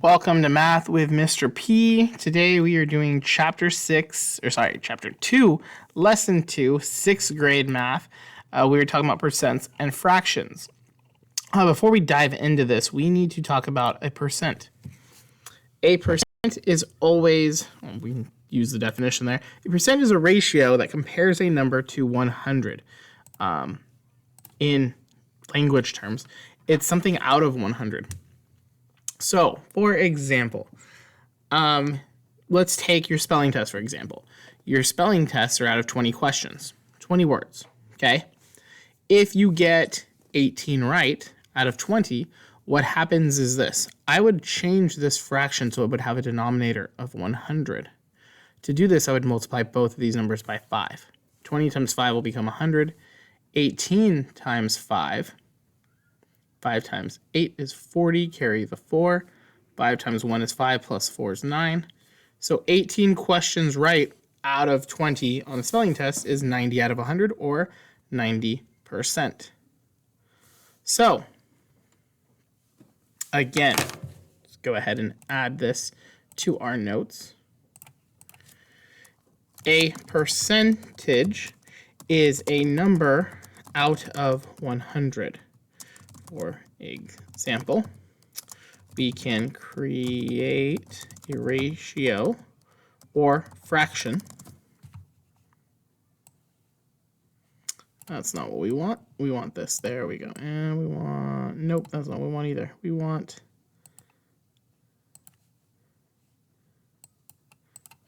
Welcome to Math with Mr. P. Today we are doing Chapter 2, Lesson 2, 6th grade math. We were talking about percents and fractions. Before we dive into this, we need to talk about a percent. A percent is always, we can use the definition there, a percent is a ratio that compares a number to 100. In language terms, it's something out of 100. So, for example, let's take your spelling test, for example. Your spelling tests are out of 20 questions, 20 words, okay? If you get 18 right out of 20, what happens is this. I would change this fraction so it would have a denominator of 100. To do this, I would multiply both of these numbers by 5. 20 times 5 will become 100. 18 times 5 times 8 is 40, carry the 4. 5 times 1 is 5, plus 4 is 9. So 18 questions right out of 20 on the spelling test is 90 out of 100, or 90%. So, again, let's go ahead and add this to our notes. A percentage is a number out of 100. For example, we can create a ratio or fraction. That's not what we want. We want this. There we go. And we want, nope, that's not what we want either. We want,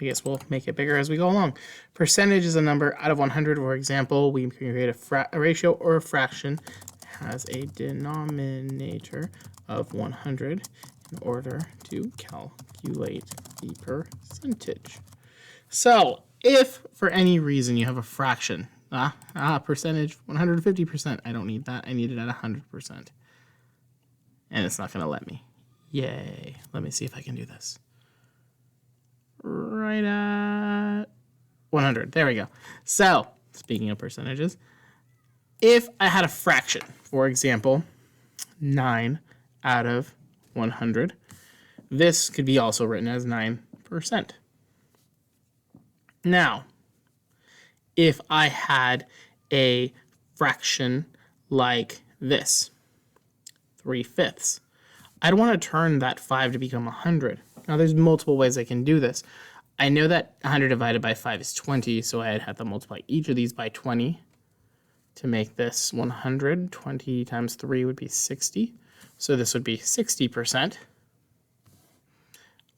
I guess we'll make it bigger as we go along. Percentage is a number out of 100. For example, we can create a ratio or a fraction has a denominator of 100 in order to calculate the percentage. So if for any reason you have a fraction, percentage 150%, I don't need that. I need it at 100%. And it's not going to let me. Yay. Let me see if I can do this. Right at 100. There we go. So, speaking of percentages, if I had a fraction, for example, 9 out of 100, this could be also written as 9%. Now, if I had a fraction like this, 3/5, I'd want to turn that 5 to become 100. Now, there's multiple ways I can do this. I know that 100 divided by 5 is 20, so I'd have to multiply each of these by 20 to make this 100. 20 times 3 would be 60. So this would be 60%.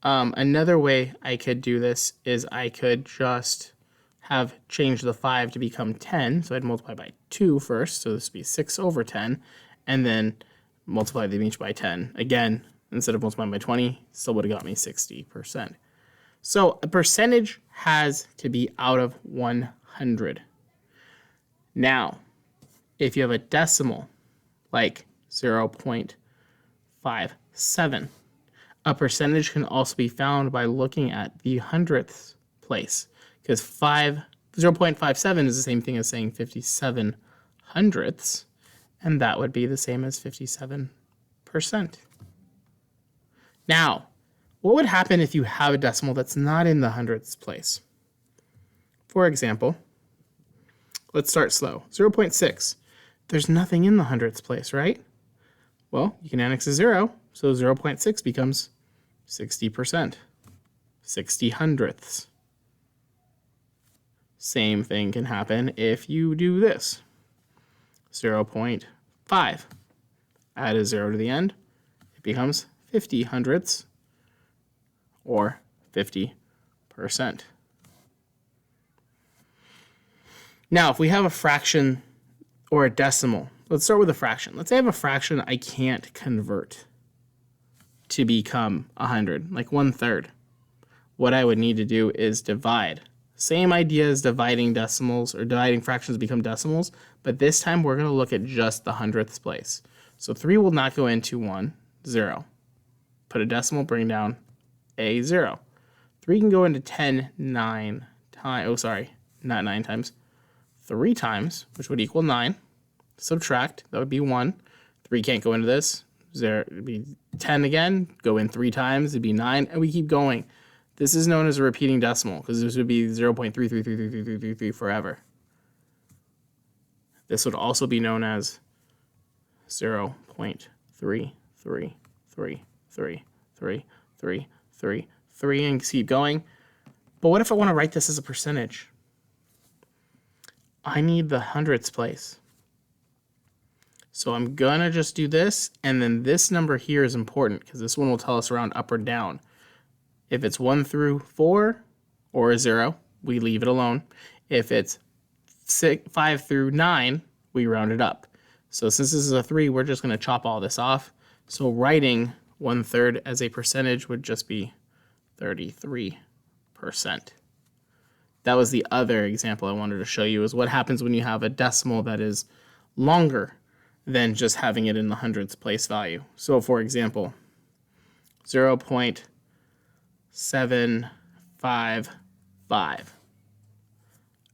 Another way I could do this is I could just have changed the 5 to become 10. So I'd multiply by 2 first. So this would be 6 over 10. And then multiply them each by 10. Again, instead of multiplying by 20, still would have got me 60%. So a percentage has to be out of 100. Now, if you have a decimal, like 0.57, a percentage can also be found by looking at the hundredths place, because 0.57 is the same thing as saying 57 hundredths, and that would be the same as 57%. Now, what would happen if you have a decimal that's not in the hundredths place? For example, let's start slow. 0.6. There's nothing in the hundredths place, right? Well, you can annex a 0, so 0.6 becomes 60%. 60 hundredths. Same thing can happen if you do this. 0.5. Add a 0 to the end. It becomes 50 hundredths, or 50%. Now, if we have a fraction or a decimal, let's start with a fraction. Let's say I have a fraction I can't convert to become 100, like 1/3. What I would need to do is divide. Same idea as dividing decimals or dividing fractions to become decimals, but this time we're going to look at just the hundredths place. So 3 will not go into 1, 0. Put a decimal, bring down a 0. 3 can go into 10 9 times. Not 9 times. 3 times, which would equal 9. Subtract, that would be 1. 3 can't go into this. it'd be 10 again, go in 3 times, it'd be 9, and we keep going. This is known as a repeating decimal because this would be 0.333333 forever. This would also be known as 0.33333333 and keep going. But what if I want to write this as a percentage? I need the hundredths place. So I'm going to just do this, and then this number here is important because this one will tell us round up or down. If it's 1 through 4 or a 0, we leave it alone. If it's 5 through 9, we round it up. So since this is a 3, we're just going to chop all this off. So writing 1/3 as a percentage would just be 33%. That was the other example I wanted to show you, is what happens when you have a decimal that is longer than just having it in the hundredths place value. So for example, 0.755.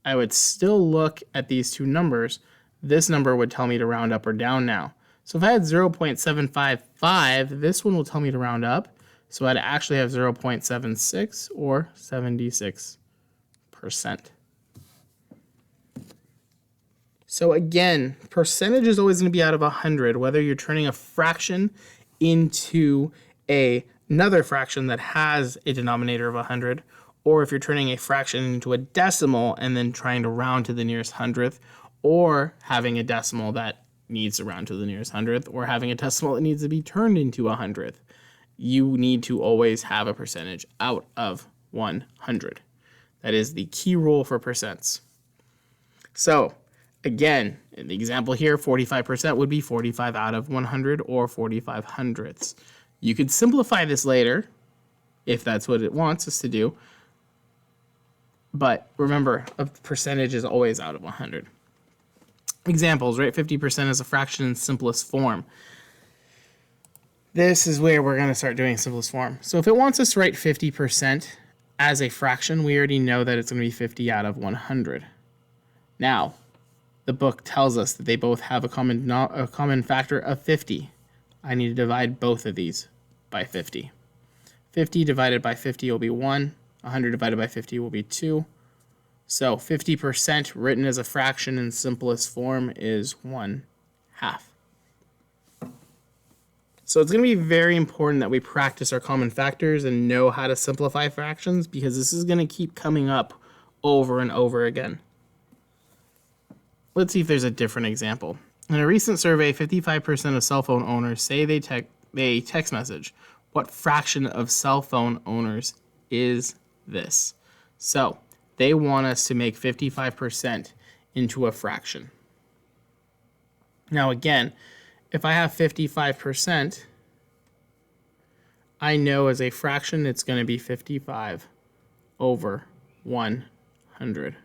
I would still look at these two numbers. This number would tell me to round up or down now. So if I had 0.755, this one will tell me to round up. So I'd actually have 0.76 or 76%. So again, percentage is always going to be out of 100, whether you're turning a fraction into another fraction that has a denominator of 100, or if you're turning a fraction into a decimal and then trying to round to the nearest hundredth, or having a decimal that needs to round to the nearest hundredth, or having a decimal that needs to be turned into a hundredth. You need to always have a percentage out of 100. That is the key rule for percents. So again, in the example here, 45% would be 45 out of 100 or 45 hundredths. You could simplify this later if that's what it wants us to do. But remember, a percentage is always out of 100. Examples, right? 50% is a fraction in simplest form. This is where we're going to start doing simplest form. So if it wants us to write 50% as a fraction, we already know that it's going to be 50 out of 100. Now, the book tells us that they both have a common factor of 50. I need to divide both of these by 50. 50 divided by 50 will be 1. 100 divided by 50 will be 2. So 50% written as a fraction in simplest form is 1/2. So it's going to be very important that we practice our common factors and know how to simplify fractions, because this is going to keep coming up over and over again. Let's see if there's a different example. In a recent survey, 55% of cell phone owners say they text message. What fraction of cell phone owners is this? So they want us to make 55% into a fraction. Now again, if I have 55%, I know as a fraction it's going to be 55 over 100.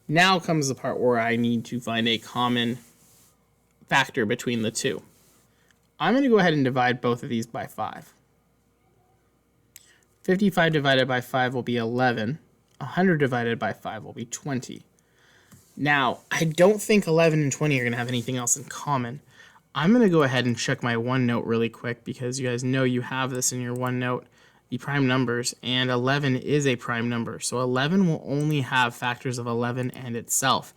Now comes the part where I need to find a common factor between the two. I'm going to go ahead and divide both of these by 5. 55 divided by 5 will be 11. 100 divided by 5 will be 20. Now, I don't think 11 and 20 are going to have anything else in common. I'm going to go ahead and check my OneNote really quick, because you guys know you have this in your OneNote, the prime numbers, and 11 is a prime number. So 11 will only have factors of 11 and itself.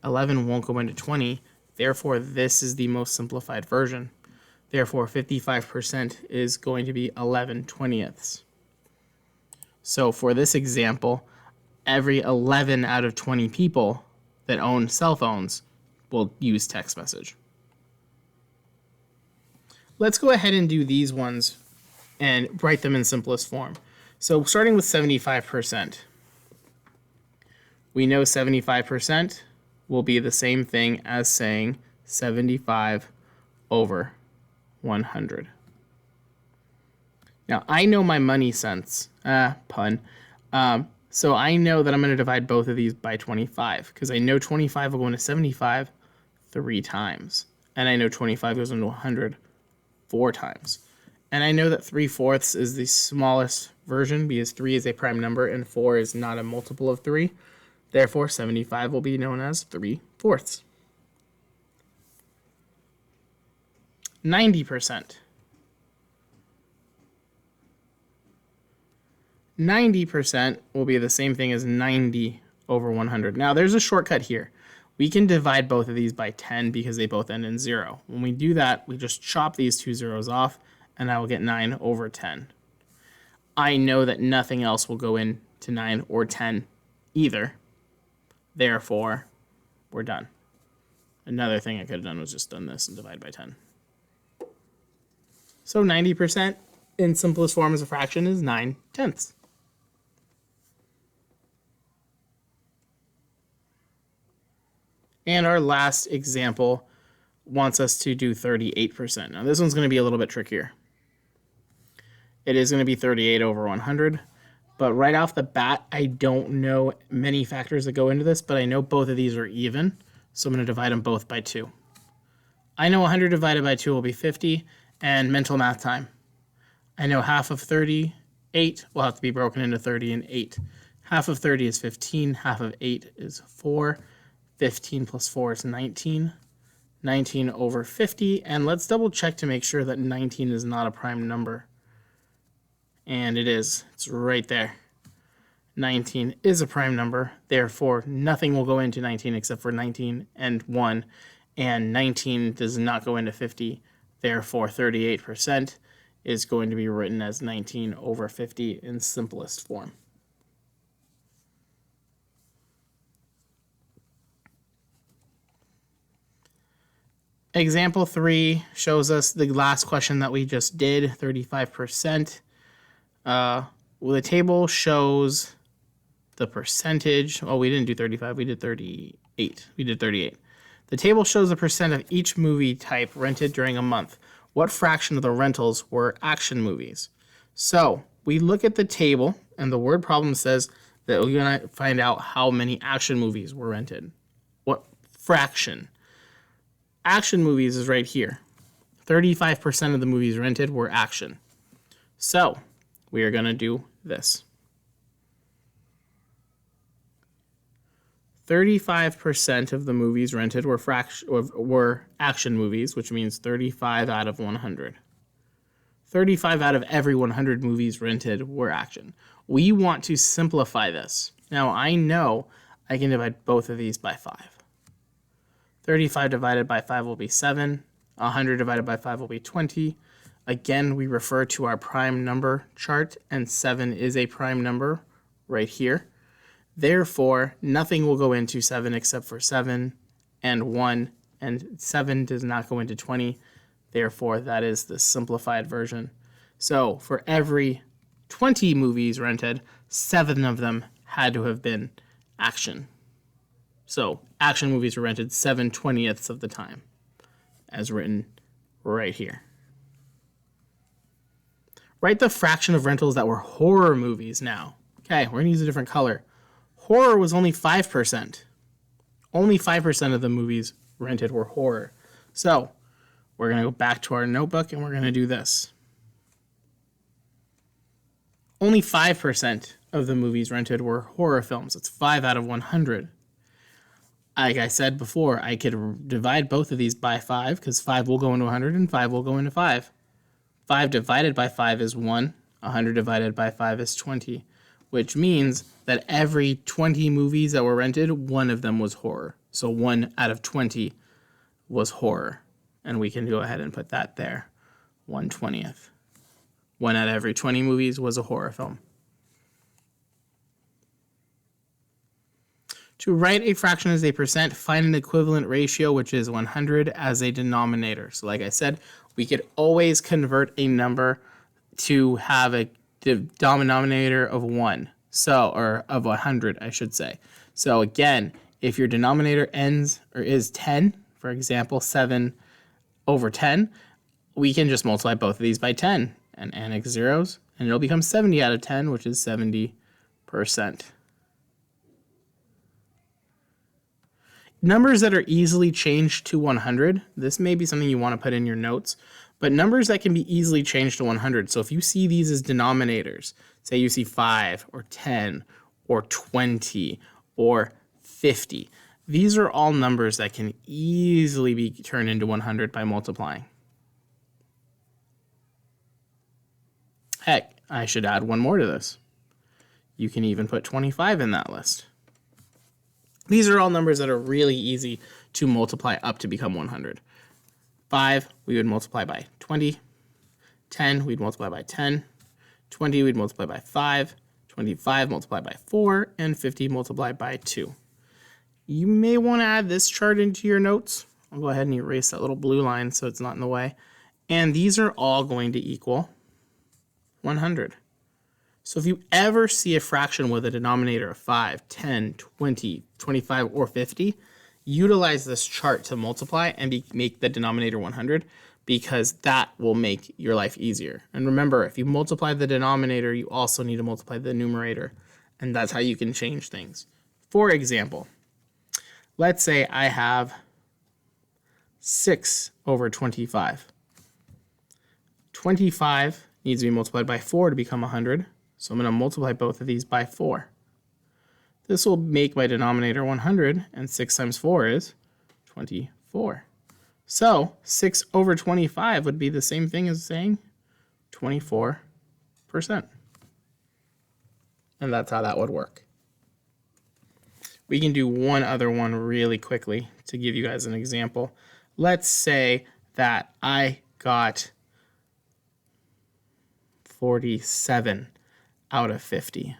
11 won't go into 20. Therefore, this is the most simplified version. Therefore, 55% is going to be 11/20. So for this example, every 11 out of 20 people that own cell phones will use text message. Let's go ahead and do these ones and write them in simplest form. So starting with 75%. We know 75% will be the same thing as saying 75 over 100. Now, I know my money cents. Pun. So I know that I'm going to divide both of these by 25, because I know 25 will go into 75 3 times. And I know 25 goes into 100 4 times. And I know that 3/4 is the smallest version, because 3 is a prime number and 4 is not a multiple of 3. Therefore, 75 will be known as 3/4. 90%. 90% will be the same thing as 90 over 100. Now, there's a shortcut here. We can divide both of these by 10 because they both end in 0. When we do that, we just chop these two zeros off, and I will get 9 over 10. I know that nothing else will go into 9 or 10 either. Therefore, we're done. Another thing I could have done was just done this and divide by 10. So 90% in simplest form as a fraction is 9/10. And our last example wants us to do 38%. Now this one's going to be a little bit trickier. It is going to be 38 over 100. But right off the bat, I don't know many factors that go into this, but I know both of these are even. So I'm going to divide them both by 2. I know 100 divided by 2 will be 50, and mental math time. I know half of 38 will have to be broken into 30 and 8. Half of 30 is 15, half of 8 is 4. 15 plus 4 is 19. 19 over 50, and let's double check to make sure that 19 is not a prime number. And it is. It's right there. 19 is a prime number. Therefore, nothing will go into 19 except for 19 and 1. And 19 does not go into 50. Therefore, 38% is going to be written as 19 over 50 in simplest form. Example 3 shows us the last question that we just did, 35%. Well, the table shows the percentage. Oh, we didn't do 35. We did 38. We did 38. The table shows the percent of each movie type rented during a month. What fraction of the rentals were action movies? So we look at the table, and the word problem says that we're going to find out how many action movies were rented. What fraction? Action movies is right here. 35% of the movies rented were action. So we are going to do this. 35% of the movies rented were action movies, which means 35 out of 100. 35 out of every 100 movies rented were action. We want to simplify this. Now, I know I can divide both of these by 5. 35 divided by 5 will be 7. 100 divided by 5 will be 20. Again, we refer to our prime number chart, and 7 is a prime number right here. Therefore, nothing will go into 7 except for 7 and 1, and 7 does not go into 20. Therefore, that is the simplified version. So for every 20 movies rented, 7 of them had to have been action. So action movies were rented 7/20ths of the time, as written right here. Write the fraction of rentals that were horror movies now. Okay, we're going to use a different color. Horror was only 5%. Only 5% of the movies rented were horror. So we're going to go back to our notebook and we're going to do this. Only 5% of the movies rented were horror films. It's 5 out of 100. Like I said before, I could divide both of these by 5 because 5 will go into 100 and 5 will go into 5. 5 divided by 5 is 1. 100 divided by 5 is 20, which means that every 20 movies that were rented, one of them was horror. So 1 out of 20 was horror. And we can go ahead and put that there. 1/20th. 1 out of every 20 movies was a horror film. To write a fraction as a percent, find an equivalent ratio, which is 100, as a denominator. So like I said, we could always convert a number to have a denominator of 1. So, or of 100, I should say. So again, if your denominator ends or is 10, for example, 7 over 10, we can just multiply both of these by 10 and annex zeros, and it'll become 70 out of 10, which is 70%. Numbers that are easily changed to 100, this may be something you want to put in your notes, but numbers that can be easily changed to 100. So if you see these as denominators, say you see 5 or 10 or 20 or 50, these are all numbers that can easily be turned into 100 by multiplying. Heck, I should add one more to this. You can even put 25 in that list. These are all numbers that are really easy to multiply up to become 100. 5, we would multiply by 20. 10, we'd multiply by 10. 20, we'd multiply by 5. 25 multiplied by 4. And 50 multiplied by 2. You may want to add this chart into your notes. I'll go ahead and erase that little blue line so it's not in the way. And these are all going to equal 100. So if you ever see a fraction with a denominator of 5, 10, 20, 25, or 50, utilize this chart to multiply and make the denominator 100, because that will make your life easier. And remember, if you multiply the denominator, you also need to multiply the numerator, and that's how you can change things. For example, let's say I have 6 over 25. 25 needs to be multiplied by 4 to become 100. So I'm going to multiply both of these by 4. This will make my denominator 100, and 6 times 4 is 24. So 6 over 25 would be the same thing as saying 24%. And that's how that would work. We can do one other one really quickly to give you guys an example. Let's say that I got 47 out of 50.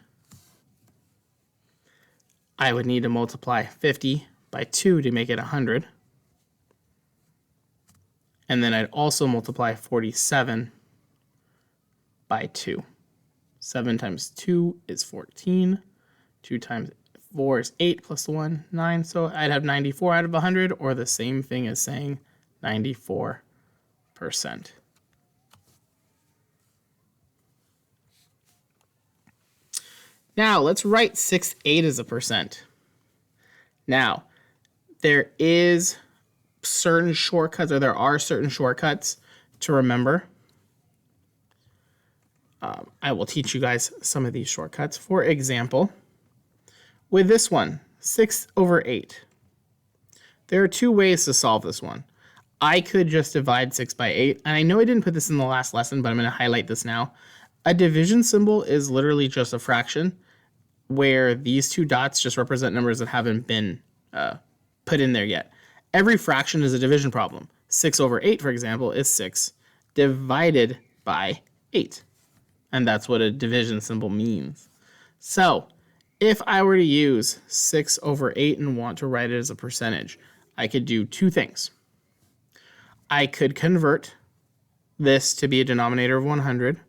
I would need to multiply 50 by 2 to make it 100. And then I'd also multiply 47 by 2. 7 times 2 is 14. 2 times 4 is 8 plus 1, 9. So I'd have 94 out of 100, or the same thing as saying 94%. Now, let's write 6/8 as a percent. Now, there are certain shortcuts to remember. I will teach you guys some of these shortcuts. For example, with this one, 6 over 8. There are two ways to solve this one. I could just divide 6 by 8, and I know I didn't put this in the last lesson, but I'm going to highlight this now. A division symbol is literally just a fraction where these two dots just represent numbers that haven't been put in there yet. Every fraction is a division problem. 6 over 8, for example, is 6 divided by 8. And that's what a division symbol means. So if I were to use 6 over 8 and want to write it as a percentage, I could do two things. I could convert this to be a denominator of 100,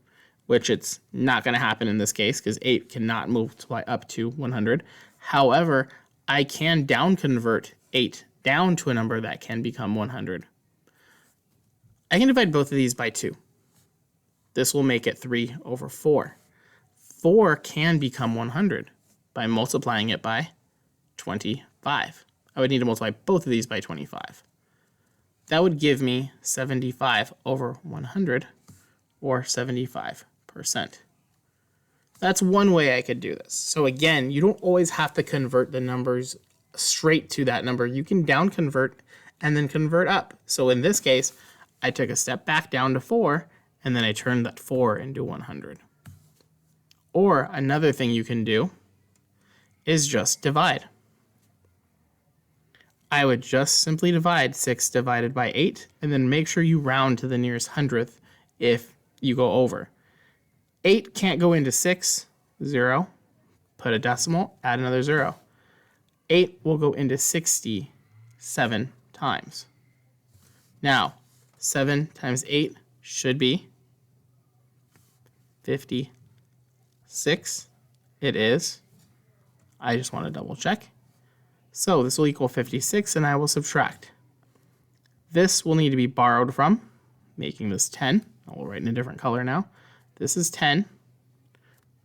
which it's not going to happen in this case because 8 cannot multiply up to 100. However, I can down convert 8 down to a number that can become 100. I can divide both of these by 2. This will make it 3 over 4. 4 can become 100 by multiplying it by 25. I would need to multiply both of these by 25. That would give me 75 over 100, or 75%. That's one way I could do this. So again, you don't always have to convert the numbers straight to that number. You can down convert and then convert up. So in this case, I took a step back down to 4, and then I turned that 4 into 100. Or another thing you can do is just divide. I would just simply divide 6 divided by 8, and then make sure you round to the nearest hundredth if you go over. 8 can't go into 6, 0. Put a decimal, add another 0. 8 will go into 67 times. Now, 7 times 8 should be 56. It is. I just want to double check. So this will equal 56, and I will subtract. This will need to be borrowed from, making this 10. I will write in a different color now. This is 10.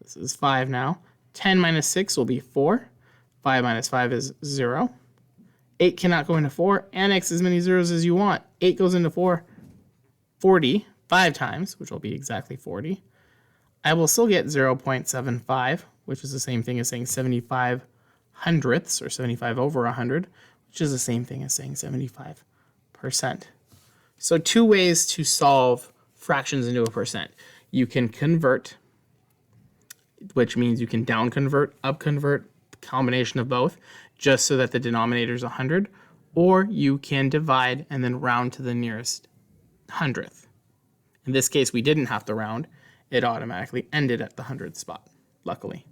This is 5 now. 10 minus 6 will be 4. 5 minus 5 is 0. 8 cannot go into 4. Annex as many zeros as you want. 8 goes into 4 45 times, which will be exactly 40. I will still get 0.75, which is the same thing as saying 75 hundredths, or 75 over 100, which is the same thing as saying 75%. So two ways to solve fractions into a percent. You can convert, which means you can down convert, up convert, combination of both, just so that the denominator is 100, or you can divide and then round to the nearest hundredth. In this case, we didn't have to round. It automatically ended at the 100th spot, luckily.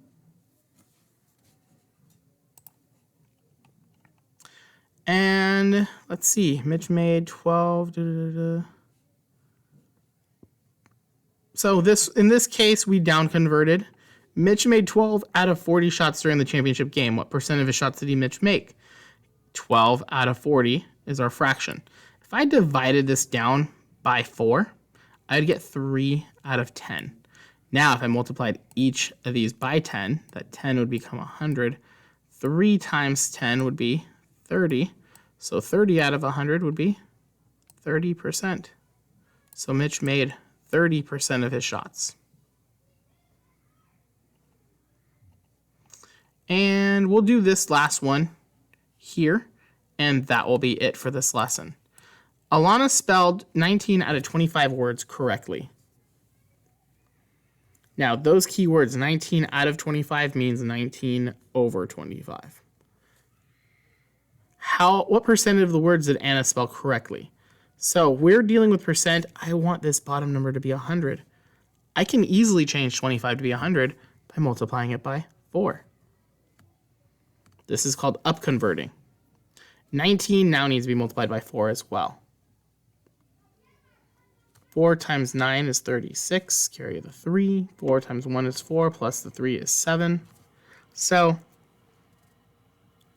And let's see, Mitch made 12. So in this case, we down converted. Mitch made 12 out of 40 shots during the championship game. What percent of his shots did Mitch make? 12 out of 40 is our fraction. If I divided this down by 4, I'd get 3 out of 10. Now, if I multiplied each of these by 10, that 10 would become 100. 3 times 10 would be 30. So 30 out of 100 would be 30%. So Mitch made 30% of his shots. And we'll do this last one here, and that will be it for this lesson. Alana spelled 19 out of 25 words correctly. Now, those keywords, 19 out of 25 means 19 over 25. What percent of the words did Anna spell correctly? So we're dealing with percent. I want this bottom number to be 100. I can easily change 25 to be 100 by multiplying it by 4. This is called up converting. 19 now needs to be multiplied by 4 as well. 4 times 9 is 36, carry the 3. 4 times 1 is 4, plus the 3 is 7. So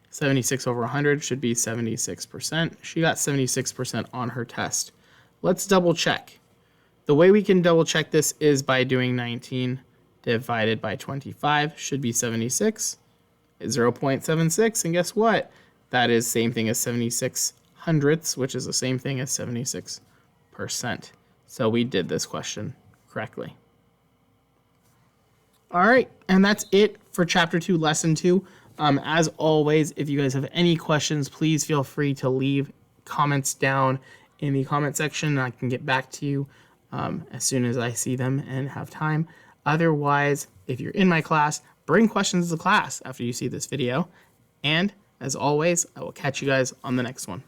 76 over 100 should be 76%. She got 76% on her test. Let's double check. The way we can double check this is by doing 19 divided by 25, should be 76. It's 0.76, and guess what? That is same thing as 76 hundredths, which is the same thing as 76%. So we did this question correctly. All right, and that's it for Chapter 2, Lesson 2. As always, if you guys have any questions, please feel free to leave comments down in the comment section, and I can get back to you as soon as I see them and have time. Otherwise, if you're in my class, bring questions to class after you see this video. And as always, I will catch you guys on the next one.